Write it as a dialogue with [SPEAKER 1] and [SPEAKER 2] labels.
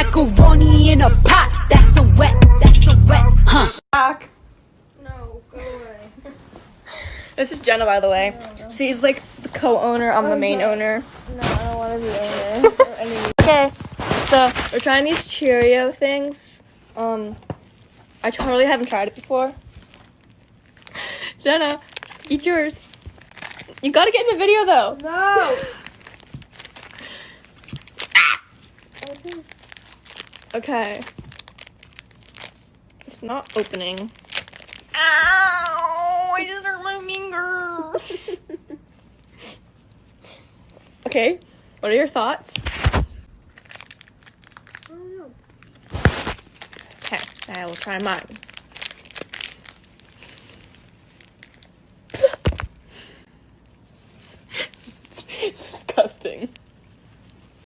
[SPEAKER 1] Macaroni in a pot, that's some wet, huh?
[SPEAKER 2] No, go away.
[SPEAKER 3] This is Jenna, by the way. She's like the co-owner. I'm the main owner.
[SPEAKER 2] No, I don't want to be owner. Or any.
[SPEAKER 3] Okay, so we're trying these Cheerio things. I totally haven't tried it before. Jenna, eat yours. You gotta get in the video though.
[SPEAKER 2] No!
[SPEAKER 3] Okay. It's not opening. Ow! I just hurt my finger. Okay, what are your thoughts? Okay, I will try mine. It's disgusting.